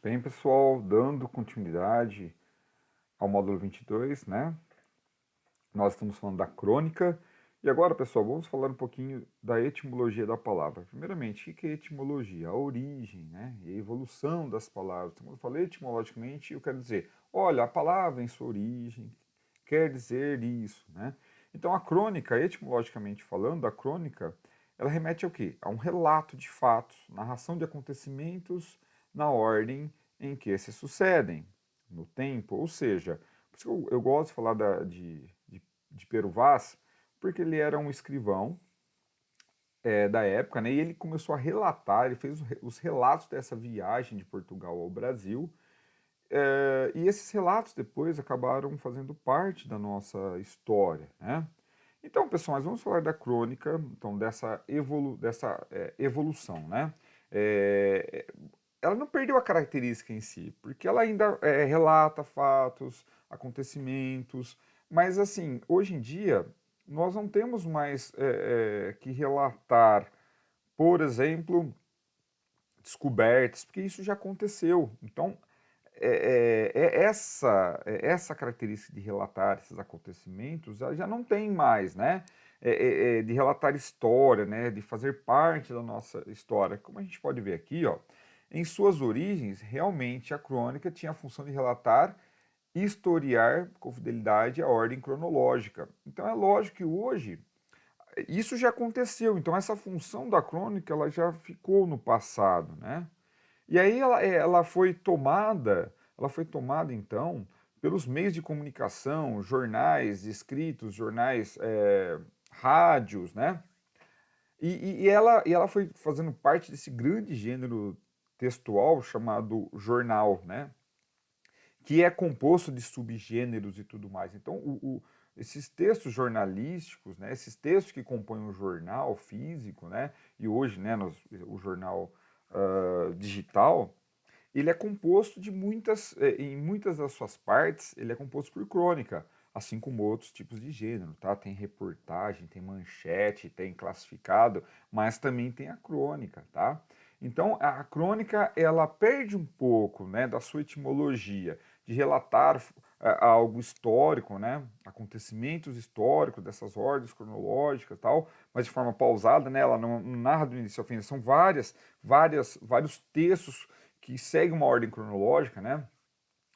Bem, pessoal, dando continuidade ao módulo 22, né? Nós estamos falando da crônica. E agora, pessoal, vamos falar um pouquinho da etimologia da palavra. Primeiramente, o que é etimologia? A origem, né? E a evolução das palavras. Então, quando eu falei etimologicamente, eu quero dizer, olha, a palavra em sua origem quer dizer isso, né? Então, a crônica, etimologicamente falando, a crônica, ela remete ao quê? A um relato de fatos, narração de acontecimentos na ordem em que se sucedem, no tempo, ou seja, por isso que eu gosto de falar de Pero Vaz, porque ele era um escrivão da época, né? E ele começou a relatar, ele fez os relatos dessa viagem de Portugal ao Brasil, e esses relatos depois acabaram fazendo parte da nossa história, né? Então, pessoal, nós vamos falar da crônica, então dessa evolução, né? É, ela não perdeu a característica em si, porque ela ainda relata fatos, acontecimentos, mas assim, hoje em dia nós não temos mais que relatar, por exemplo, descobertas, porque isso já aconteceu. Então, essa característica de relatar esses acontecimentos já não tem mais, né? De relatar história, né? De fazer parte da nossa história. Como a gente pode ver aqui, ó, em suas origens, realmente a crônica tinha a função de relatar e historiar com fidelidade a ordem cronológica. Então é lógico que hoje isso já aconteceu, então essa função da crônica ela já ficou no passado, né? E aí ela foi tomada então pelos meios de comunicação, jornais escritos, jornais, rádios, né? E ela foi fazendo parte desse grande gênero textual chamado jornal, né? Que é composto de subgêneros e tudo mais. Então, esses textos jornalísticos, né, esses textos que compõem um jornal físico, né, e hoje, né, o jornal digital, ele é composto de em muitas das suas partes, ele é composto por crônica, assim como outros tipos de gênero, tá? Tem reportagem, tem manchete, tem classificado, mas também tem a crônica, tá? Então, a crônica, ela perde um pouco, né, da sua etimologia, de relatar algo histórico, né, acontecimentos históricos dessas ordens cronológicas e tal, mas de forma pausada, né, ela não narra do início ao fim, são vários textos que seguem uma ordem cronológica, né,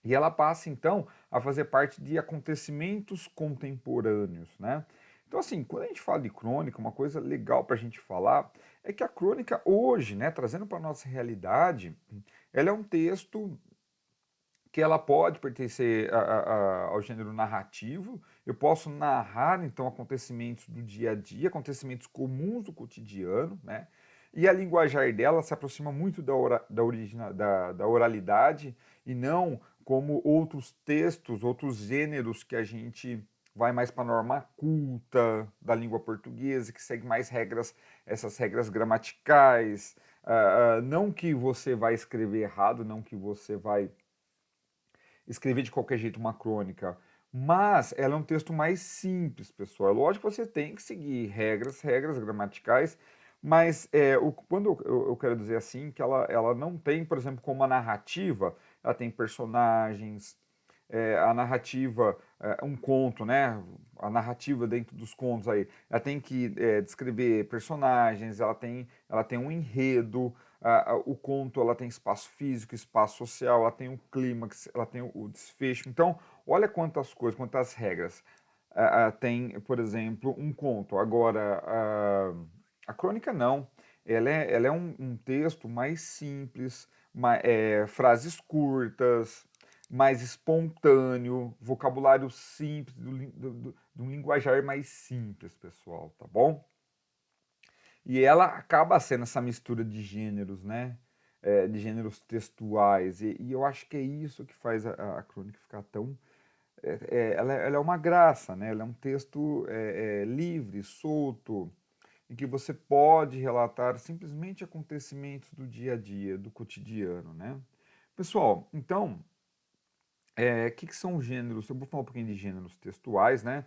e ela passa então a fazer parte de acontecimentos contemporâneos, né. Então, assim, quando a gente fala de crônica, uma coisa legal para a gente falar é que a crônica hoje, né, trazendo para a nossa realidade, ela é um texto que ela pode pertencer ao gênero narrativo. Eu posso narrar, então, acontecimentos do dia a dia, acontecimentos comuns do cotidiano, né? E a linguajar dela se aproxima muito da oralidade e não como outros textos, outros gêneros que a gente vai mais para a norma culta da língua portuguesa, que segue mais regras, essas regras gramaticais. Não que você vai escrever errado, não que você vai escrever de qualquer jeito uma crônica, mas ela é um texto mais simples, pessoal. É lógico que você tem que seguir regras gramaticais, mas quando eu quero dizer assim, que ela não tem, por exemplo, como a narrativa, ela tem personagens, a narrativa, um conto, né? A narrativa dentro dos contos aí, ela tem que descrever personagens, ela tem um enredo, o conto ela tem espaço físico, espaço social, ela tem o clímax, ela tem o desfecho. Então, olha quantas coisas, quantas regras. Tem, por exemplo, um conto. Agora, a crônica não. Ela é um texto mais simples, frases curtas, mais espontâneo, vocabulário simples, de um linguajar mais simples, pessoal, tá bom? E ela acaba sendo essa mistura de gêneros, né? De gêneros textuais. E eu acho que é isso que faz a crônica ficar tão. Ela é uma graça, né? Ela é um texto livre, solto, em que você pode relatar simplesmente acontecimentos do dia a dia, do cotidiano, né? Pessoal, então, que são os gêneros? Eu vou falar um pouquinho de gêneros textuais, né?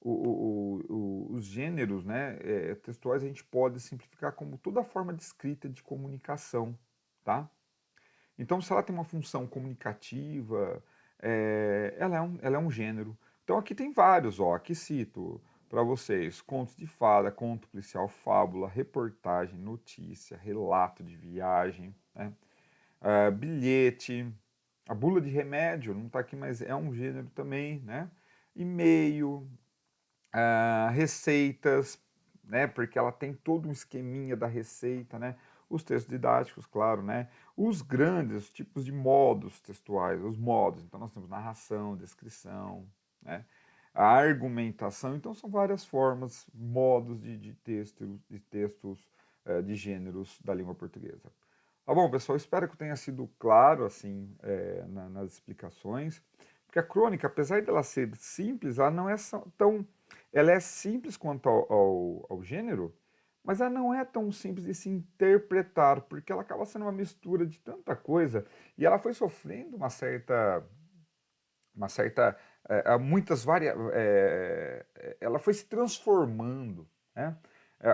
Os gêneros, né, textuais a gente pode simplificar como toda forma de escrita de comunicação, tá? Então, se ela tem uma função comunicativa, ela é um gênero. Então, aqui tem vários, ó, aqui cito para vocês: contos de fada, conto policial, fábula, reportagem, notícia, relato de viagem, né? Bilhete, a bula de remédio, não está aqui, mas é um gênero também, né? E-mail, receitas, né? Porque ela tem todo um esqueminha da receita, né? Os textos didáticos, claro, né? Os grandes tipos de modos textuais, os modos. Então nós temos narração, descrição, né? A argumentação. Então são várias formas, modos de textos de gêneros da língua portuguesa. Tá bom, pessoal? Espero que tenha sido claro assim nas explicações, porque a crônica, apesar de ela ser simples, ela não é tão ela é simples quanto ao gênero, mas ela não é tão simples de se interpretar, porque ela acaba sendo uma mistura de tanta coisa, e ela foi sofrendo muitas várias, ela foi se transformando, né,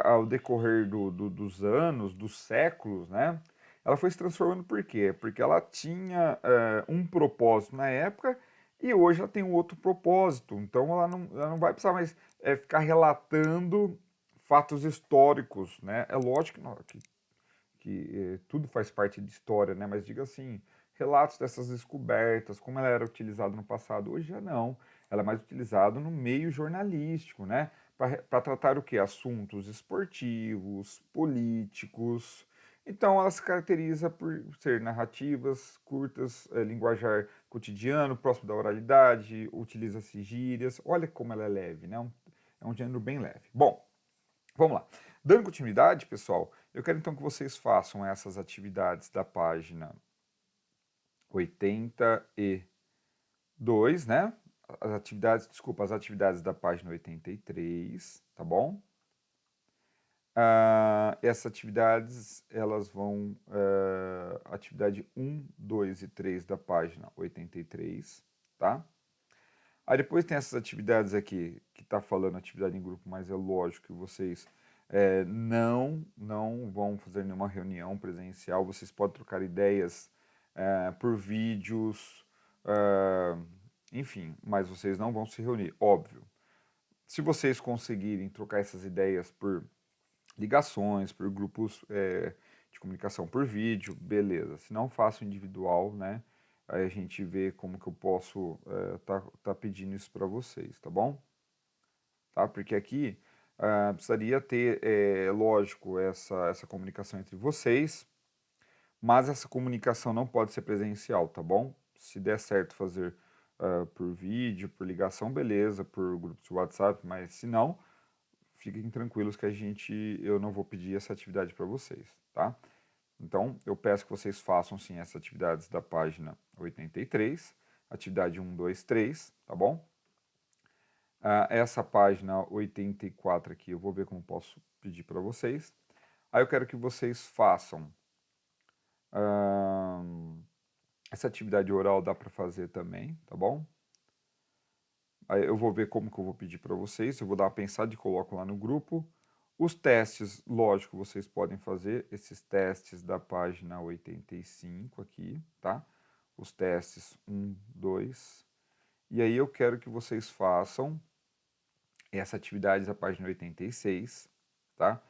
ao decorrer dos anos, dos séculos, né, ela foi se transformando por quê? Porque ela tinha um propósito na época e hoje ela tem um outro propósito, então ela não vai precisar mais ficar relatando fatos históricos, né, é lógico que tudo faz parte de história, né? Mas diga assim, relatos dessas descobertas, como ela era utilizada no passado, hoje já não. Ela é mais utilizada no meio jornalístico, né? Para tratar o que? Assuntos esportivos, políticos. Então ela se caracteriza por ser narrativas curtas, linguajar cotidiano, próximo da oralidade, utiliza-se gírias. Olha como ela é leve, né? É um gênero bem leve. Bom, vamos lá. Dando continuidade, pessoal, eu quero então que vocês façam essas atividades da página 82, né? As atividades da página 83, tá bom? Essas atividades, elas vão, atividade 1, 2 e 3 da página 83, tá? Aí depois tem essas atividades aqui, que está falando atividade em grupo, mas é lógico que vocês não vão fazer nenhuma reunião presencial, vocês podem trocar ideias por vídeos, enfim, mas vocês não vão se reunir, óbvio. Se vocês conseguirem trocar essas ideias por ligações, por grupos de comunicação por vídeo, beleza. Se não, faço individual, né? Aí a gente vê como que eu posso tá pedindo isso para vocês, tá bom? Tá? Porque aqui precisaria ter, lógico, essa comunicação entre vocês, mas essa comunicação não pode ser presencial, tá bom? Se der certo fazer por vídeo, por ligação, beleza, por grupos de WhatsApp, mas se não, fiquem tranquilos que eu não vou pedir essa atividade para vocês, tá? Então, eu peço que vocês façam sim essas atividades da página 83, atividade 1, 2, 3, tá bom? Essa página 84 aqui, eu vou ver como posso pedir para vocês. Aí eu quero que vocês façam essa atividade oral, dá para fazer também, tá bom? Aí eu vou ver como que eu vou pedir para vocês, eu vou dar uma pensada e coloco lá no grupo. Os testes, lógico, vocês podem fazer esses testes da página 85 aqui, tá? Os testes 1, 2. E aí eu quero que vocês façam essa atividade da página 86, tá?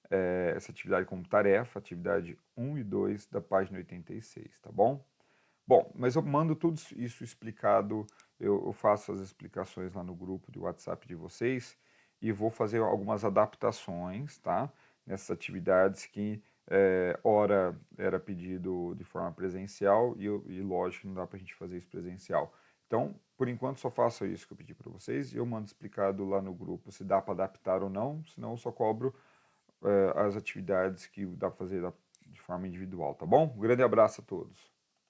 Essa atividade como tarefa, atividade 1 e 2 da página 86, tá bom? Bom, mas eu mando tudo isso explicado, eu faço as explicações lá no grupo de WhatsApp de vocês e vou fazer algumas adaptações, tá? Nessas atividades que ora era pedido de forma presencial e lógico, não dá para a gente fazer isso presencial. Então, por enquanto, só faço isso que eu pedi para vocês e eu mando explicado lá no grupo se dá para adaptar ou não, senão eu só cobro as atividades que dá para fazer de forma individual, tá bom? Um grande abraço a todos.